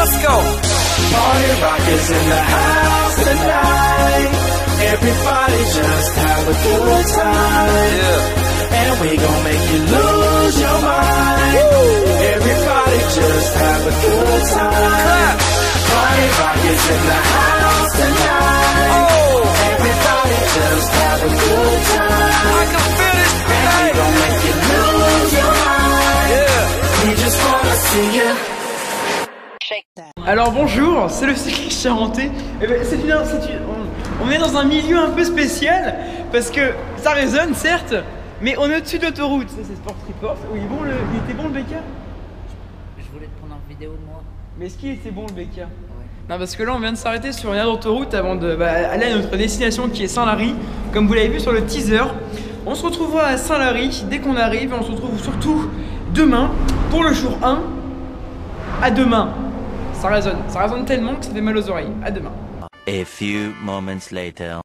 Let's go. Party rock is in the house tonight. Everybody just have a good time. Yeah. And we gon' make you lose your mind. Woo. Everybody just have a good time. Clap. Party rock is in the house tonight. Oh. Everybody just have a good time. I can feel it And we tonight. gon' make you lose your mind. Yeah. We just wanna see you. Alors bonjour, c'est le cycliste charentais. On est dans un milieu un peu spécial parce que ça résonne certes, mais on est au-dessus de l'autoroute. Ça c'est Sport Report. Oui, bon, il était bon le BK. Je voulais te prendre une vidéo de moi. Mais est-ce qu'il était bon le BK? Ouais. Non, parce que là on vient de s'arrêter sur une aire d'autoroute avant de aller à notre destination qui est Saint-Lary. Comme vous l'avez vu sur le teaser, on se retrouvera à Saint-Lary dès qu'on arrive. On se retrouve surtout demain pour le jour 1. À demain. Ça résonne tellement que ça fait mal aux oreilles. À demain. A few moments later.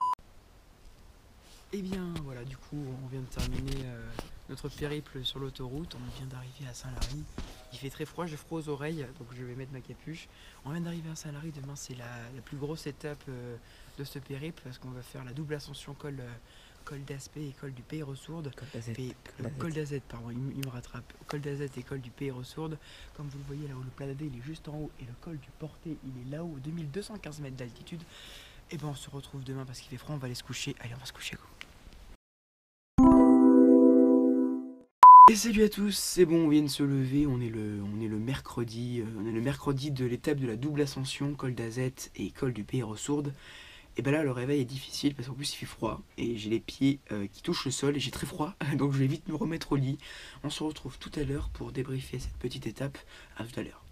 Et bien voilà, du coup on vient de terminer notre périple sur l'autoroute. On vient d'arriver à Saint-Lary. Il fait très froid, j'ai froid aux oreilles, donc je vais mettre ma capuche. On vient d'arriver à Saint-Lary. Demain c'est la plus grosse étape de ce périple parce qu'on va faire la double ascension col d'Aspet et col du Pays-Ressourdes. Col d'Azette, pardon, il me rattrape. Col d'Azette et col du Pays-Ressourdes. Comme vous le voyez là-haut, le Pla d'Adé il est juste en haut et le col du Portet il est là-haut, 2215 mètres d'altitude. Et ben on se retrouve demain parce qu'il fait froid, on va aller se coucher. Allez, on va se coucher, go. Et salut à tous, c'est bon, on vient de se lever, on est le mercredi, de l'étape de la double ascension, col d'Azette et col du Pays-Ressourdes. Et ben là le réveil est difficile parce qu'en plus il fait froid et j'ai les pieds qui touchent le sol et j'ai très froid, donc je vais vite me remettre au lit. On se retrouve tout à l'heure pour débriefer cette petite étape. À tout à l'heure.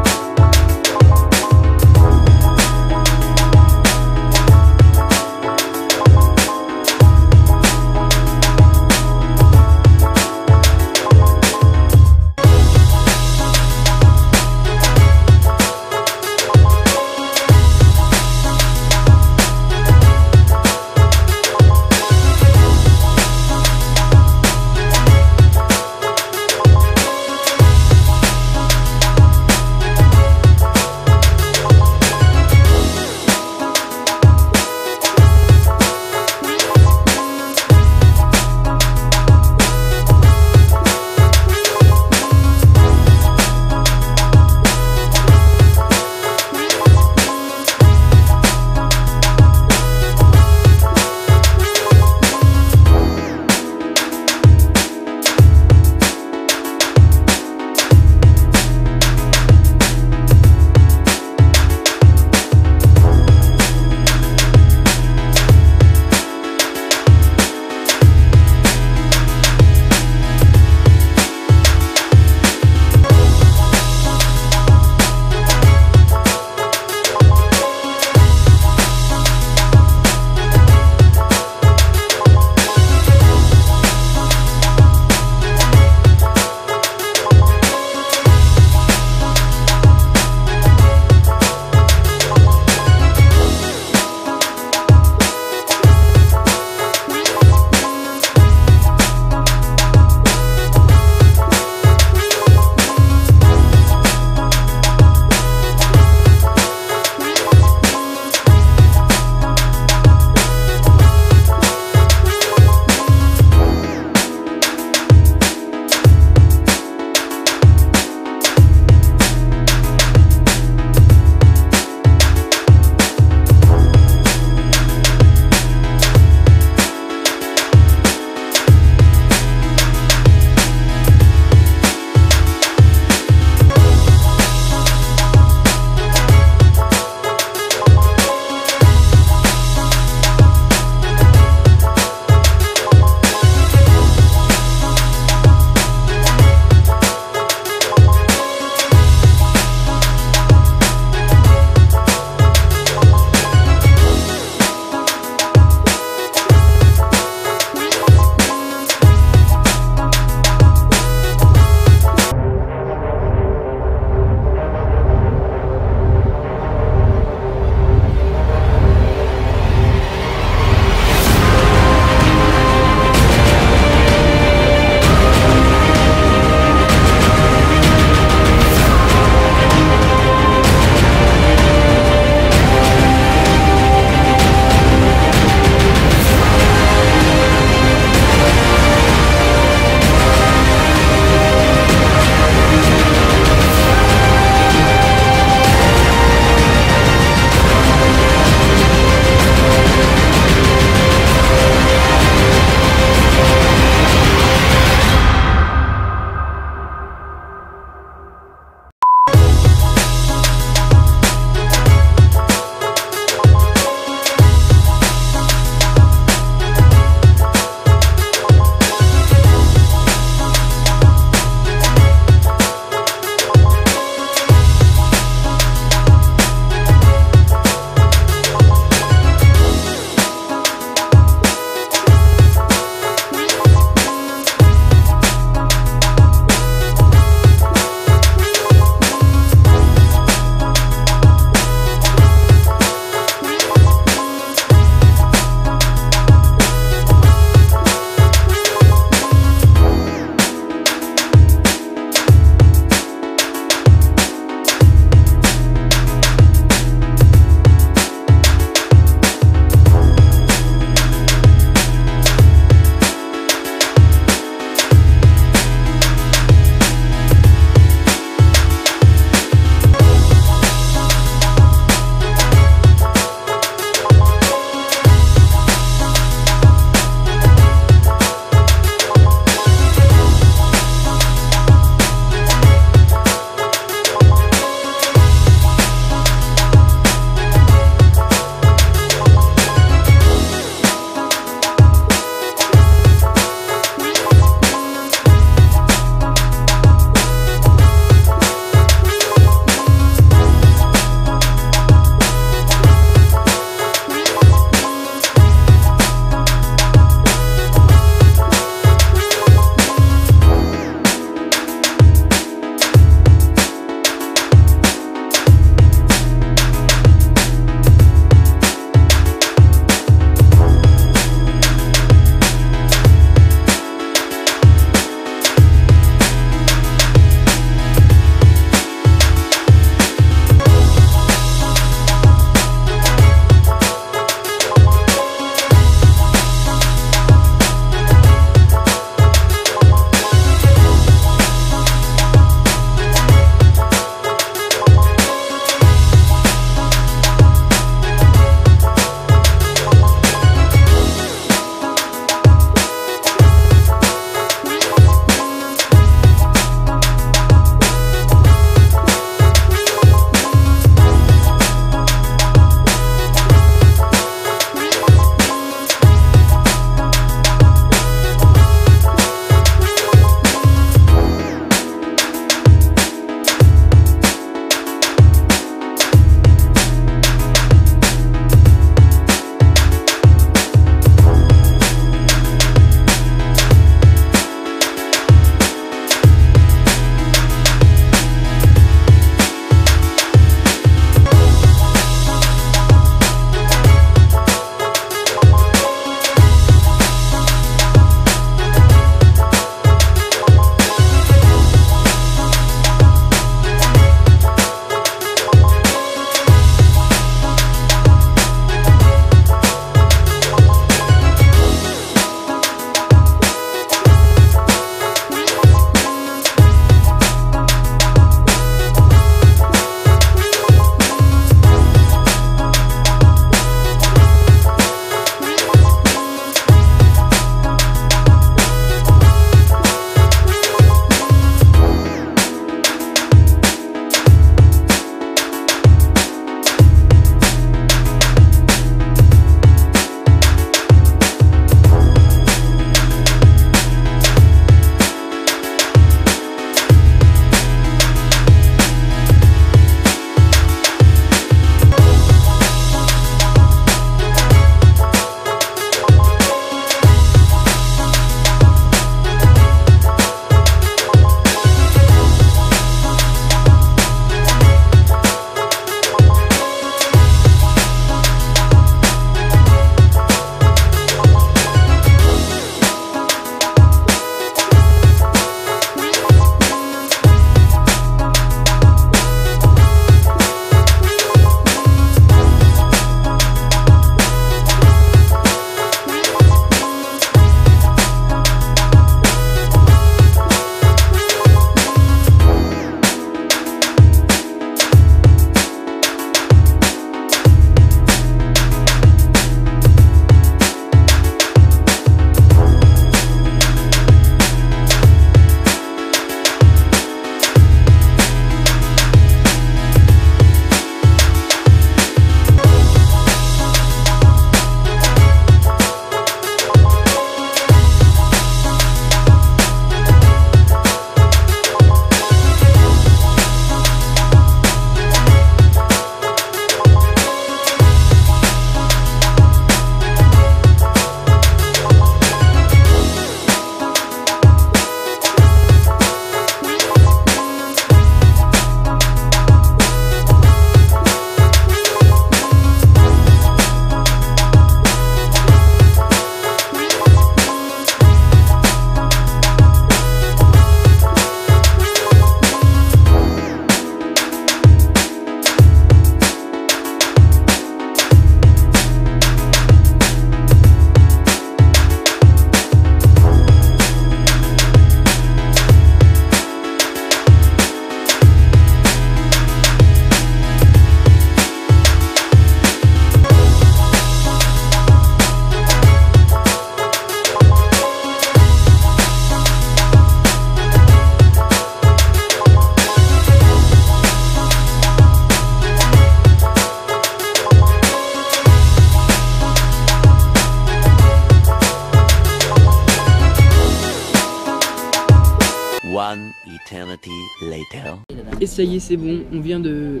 eternity later. Et ça y est, c'est bon, on vient de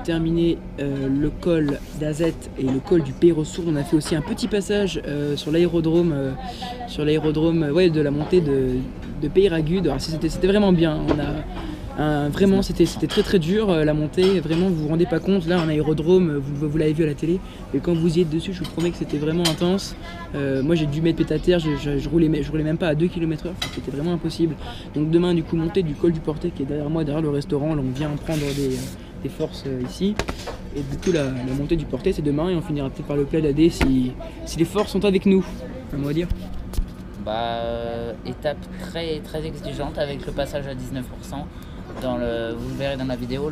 terminer le col d'Azette et le col du Pays-Ressources. On a fait aussi un petit passage sur l'aérodrome ouais, de la montée de Peyragudes. Alors c'était vraiment bien. Vraiment, c'était très dur la montée. Vraiment, vous vous rendez pas compte. Là, un aérodrome, vous l'avez vu à la télé. Et quand vous y êtes dessus, je vous promets que c'était vraiment intense. Moi, j'ai dû mettre pied à terre. Je roulais même pas à 2 km/h. C'était vraiment impossible. Donc demain, du coup, montée du col du Portet qui est derrière moi, derrière le restaurant. Là, on vient prendre des forces ici. Et du coup, la montée du Portet, c'est demain. Et on finira peut-être par le Plaid AD si les forces sont avec nous. On va dire. Étape très exigeante avec le passage à 19%. Vous le verrez dans la vidéo,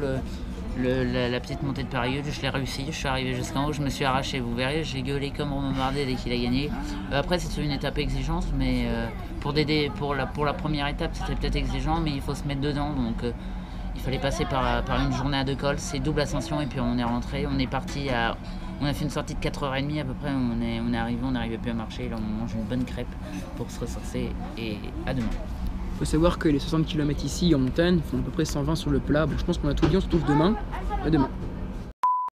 la petite montée de Peyragudes, je l'ai réussi, je suis arrivé jusqu'en haut, je me suis arraché, vous verrez, j'ai gueulé comme Romain Bardet dès qu'il a gagné. Après c'est une étape exigeante, mais pour la première étape c'était peut-être exigeant, mais il faut se mettre dedans, donc il fallait passer par une journée à 2 cols, c'est double ascension et puis on est rentré, on a fait une sortie de 4h30 à peu près, on est arrivé plus à marcher, là on mange une bonne crêpe pour se ressourcer et à demain. Il faut savoir que les 60 km ici en montagne font à peu près 120 sur le plat. Bon, je pense qu'on a tout dit, on se retrouve demain. À demain.